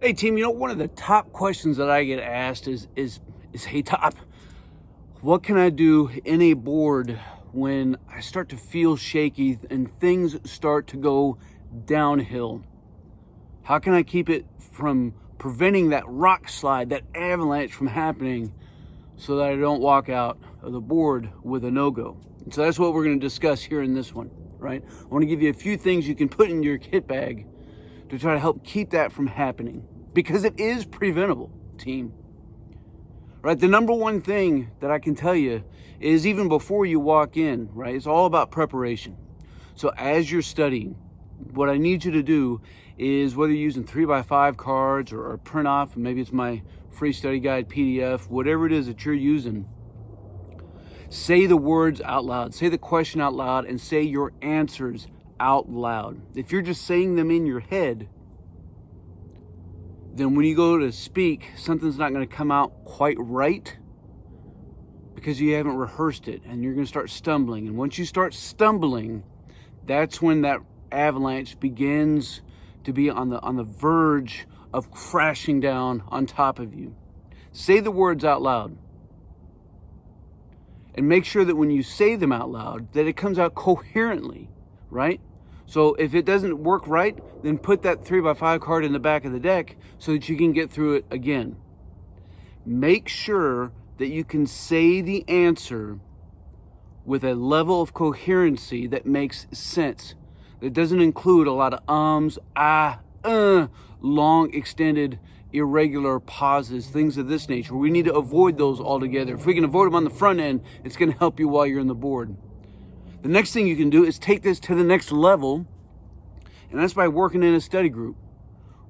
Hey team, one of the top questions that I get asked is hey Top, what can I do in a board when I start to feel shaky and things start to go downhill? How can I keep it from preventing that rock slide, that avalanche from happening so that I don't walk out of the board with a no-go? And so that's what we're going to discuss here in this one, right? I want to give you a few things you can put in your kit bag to try to help keep that from happening, because it is preventable, team. Right? The number one thing that I can tell you is even before you walk in, right? It's all about preparation. So as you're studying, what I need you to do is, whether you're using 3x5 cards or print off, maybe it's my free study guide PDF, whatever it is that you're using, say the words out loud, say the question out loud, and say your answers out loud. If you're just saying them in your head, then when you go to speak, something's not going to come out quite right because you haven't rehearsed it, and you're going to start stumbling. And once you start stumbling, that's when that avalanche begins to be on the verge of crashing down on top of you. Say the words out loud. And make sure that when you say them out loud, that it comes out coherently, right? So if it doesn't work right, then put that 3x5 card in the back of the deck so that you can get through it again. Make sure that you can say the answer with a level of coherency that makes sense. That doesn't include a lot of ums, long, extended, irregular pauses, things of this nature. We need to avoid those altogether. If we can avoid them on the front end, it's going to help you while you're on the board. The next thing you can do is take this to the next level, and that's by working in a study group,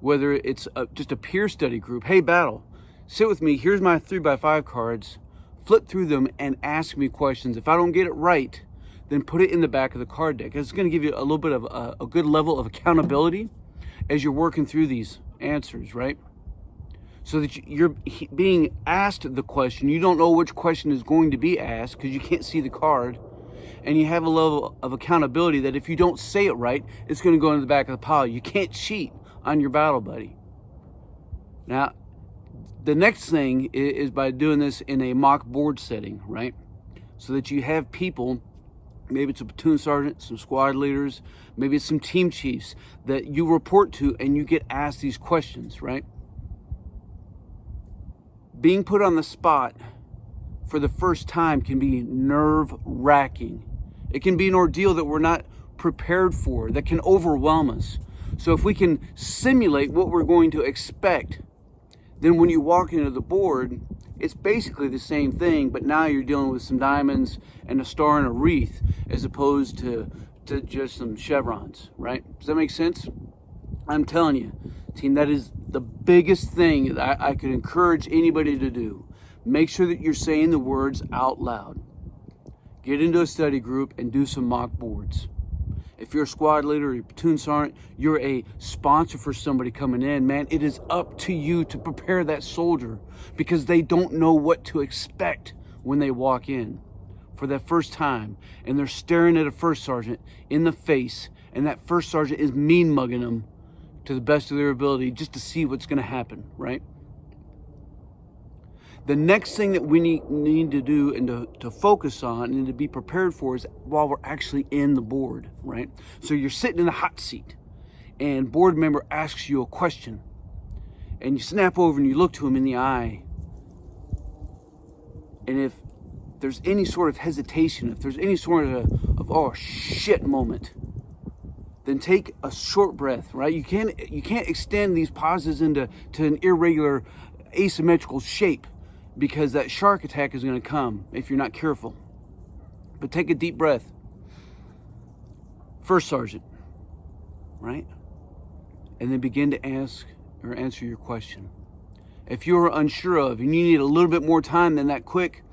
whether it's just a peer study group. Hey, Battle, sit with me. Here's my 3x5 cards. Flip through them and ask me questions. If I don't get it right, then put it in the back of the card deck. It's going to give you a little bit of a good level of accountability as you're working through these answers, right? So that you're being asked the question. You don't know which question is going to be asked because you can't see the card. And you have a level of accountability that if you don't say it right, it's going to go in the back of the pile. You can't cheat on your battle buddy. Now, the next thing is by doing this in a mock board setting, right? So that you have people, maybe it's a platoon sergeant, some squad leaders, maybe it's some team chiefs that you report to, and you get asked these questions, right? Being put on the spot for the first time can be nerve-wracking. It can be an ordeal that we're not prepared for, that can overwhelm us. So if we can simulate what we're going to expect, then when you walk into the board, it's basically the same thing, but now you're dealing with some diamonds and a star and a wreath as opposed to just some chevrons, right? Does that make sense? I'm telling you, team, that is the biggest thing that I could encourage anybody to do. Make sure that you're saying the words out loud. Get into a study group and do some mock boards. If you're a squad leader or a platoon sergeant, you're a sponsor for somebody coming in, man, it is up to you to prepare that soldier, because they don't know what to expect when they walk in for that first time, and they're staring at a first sergeant in the face, and that first sergeant is mean mugging them to the best of their ability just to see what's going to happen, right? The next thing that we need to do and to focus on and to be prepared for is while we're actually in the board, right? So you're sitting in the hot seat and board member asks you a question, and you snap over and you look to him in the eye. And if there's any sort of hesitation, if there's any sort of oh shit moment, then take a short breath, right? You can't extend these pauses into an irregular asymmetrical shape, because that shark attack is going to come if you're not careful. But take a deep breath. First sergeant, right? And then begin to ask or answer your question. If you're unsure of and you need a little bit more time than that quick,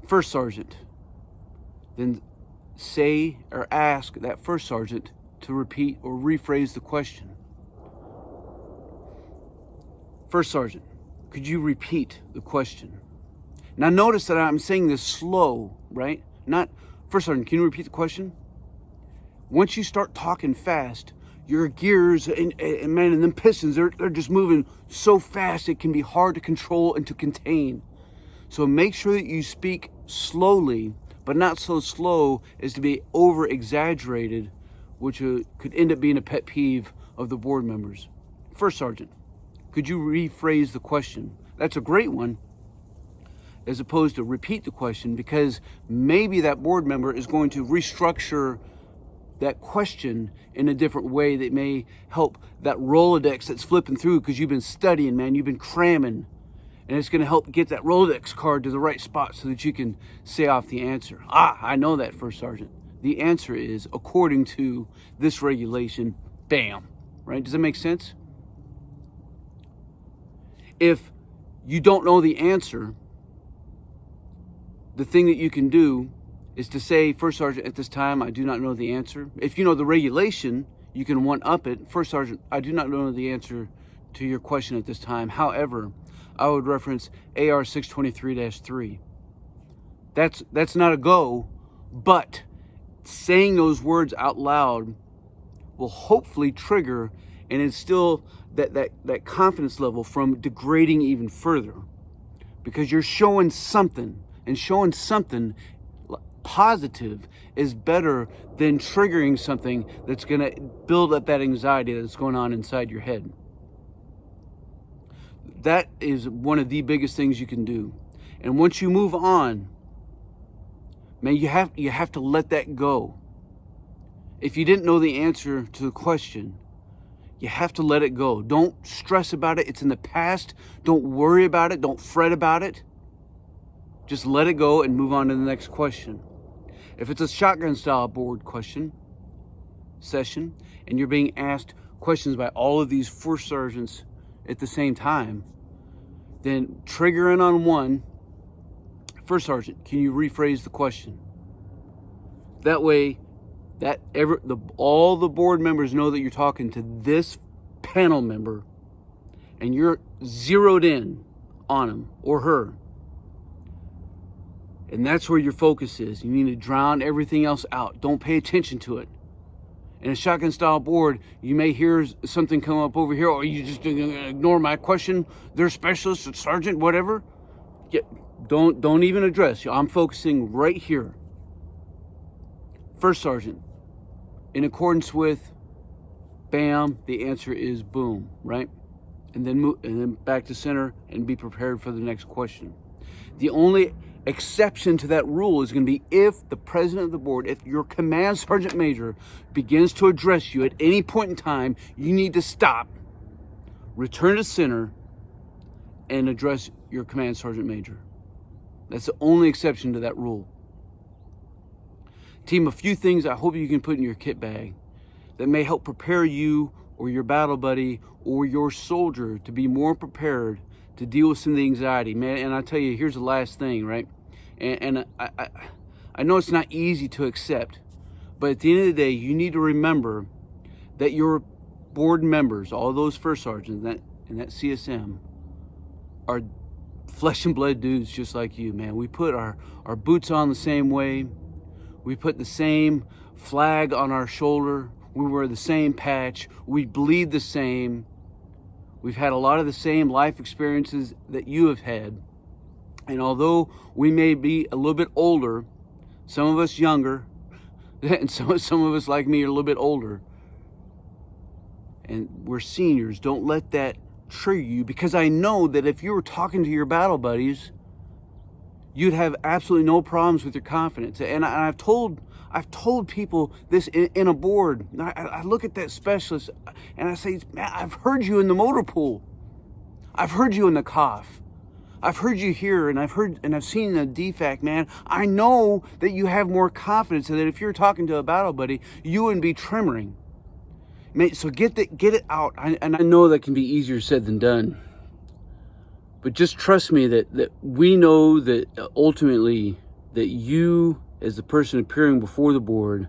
first sergeant, then say or ask that first sergeant to repeat or rephrase the question. First sergeant, could you repeat the question? Now notice that I'm saying this slow, right? Not, first sergeant, can you repeat the question? Once you start talking fast, your gears and man, and them pistons, they're just moving so fast it can be hard to control and to contain. So make sure that you speak slowly, but not so slow as to be over exaggerated, which could end up being a pet peeve of the board members. First Sergeant, could you rephrase the question? That's a great one, as opposed to repeat the question, because maybe that board member is going to restructure that question in a different way that may help that Rolodex that's flipping through, because you've been studying, man, you've been cramming, and it's going to help get that Rolodex card to the right spot so that you can say off the answer. I know that, First Sergeant. The answer is, according to this regulation, bam, right? Does that make sense? If you don't know the answer, the thing that you can do is to say, First Sergeant, at this time, I do not know the answer. If you know the regulation, you can one-up it. First Sergeant, I do not know the answer to your question at this time. However, I would reference AR 623-3. That's not a go, but saying those words out loud will hopefully trigger and instill that confidence level from degrading even further, because you're showing something, and showing something positive is better than triggering something that's going to build up that anxiety that's going on inside your head. That is one of the biggest things you can do. And once you move on, man, you have to let that go. If you didn't know the answer to the question, you have to let it go. Don't stress about it. It's in the past. Don't worry about it. Don't fret about it. Just let it go and move on to the next question. If it's a shotgun style board question session and you're being asked questions by all of these first sergeants at the same time, then trigger in on one. First Sergeant, can you rephrase the question? That way, all the board members know that you're talking to this panel member and you're zeroed in on him or her. And that's where your focus is. You need to drown everything else out. Don't pay attention to it. In a shotgun style board, you may hear something come up over here, or you just ignore my question. They're specialists, sergeant, whatever. Don't even address. I'm focusing right here. First Sergeant, in accordance with, bam, the answer is boom, right? And then back to center and be prepared for the next question. The only exception to that rule is going to be if the president of the board, if your command sergeant major begins to address you at any point in time, you need to stop, return to center, and address your command sergeant major. That's the only exception to that rule. Team, a few things I hope you can put in your kit bag that may help prepare you or your battle buddy or your soldier to be more prepared to deal with some of the anxiety, man. And I tell you, here's the last thing, right? And I know it's not easy to accept, but at the end of the day, you need to remember that your board members, all those first sergeants and that CSM, are flesh and blood dudes just like you, man. We put our boots on the same way. We put the same flag on our shoulder. We wear the same patch. We bleed the same. We've had a lot of the same life experiences that you have had. And although we may be a little bit older, some of us younger, and some of us like me are a little bit older, and we're seniors, don't let that trigger you, because I know that if you were talking to your battle buddies, you'd have absolutely no problems with your confidence. And I've told people this in a board. I look at that specialist and I say, man, I've heard you in the motor pool. I've heard you in the cough. I've heard you here, and I've seen the DFAC, man. I know that you have more confidence, and that if you're talking to a battle buddy, you wouldn't be tremoring. Man, so get it out. And I know that can be easier said than done. But just trust me that we know that ultimately that you, as the person appearing before the board,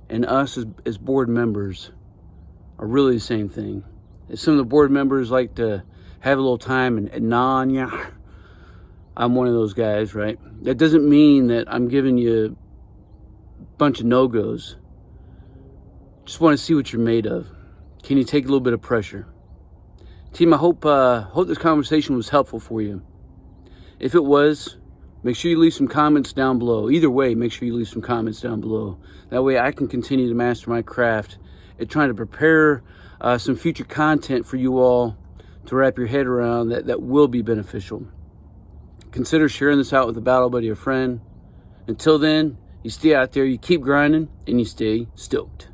and us as board members are really the same thing. Some of the board members like to have a little time and gnaw on you. I'm one of those guys, right? That doesn't mean that I'm giving you a bunch of no-goes. Just want to see what you're made of. Can you take a little bit of pressure? Team, I hope this conversation was helpful for you. If it was, make sure you leave some comments down below. Either way, make sure you leave some comments down below. That way I can continue to master my craft and trying to prepare some future content for you all to wrap your head around that will be beneficial. Consider sharing this out with a battle buddy or friend. Until then, you stay out there, you keep grinding, and you stay stoked.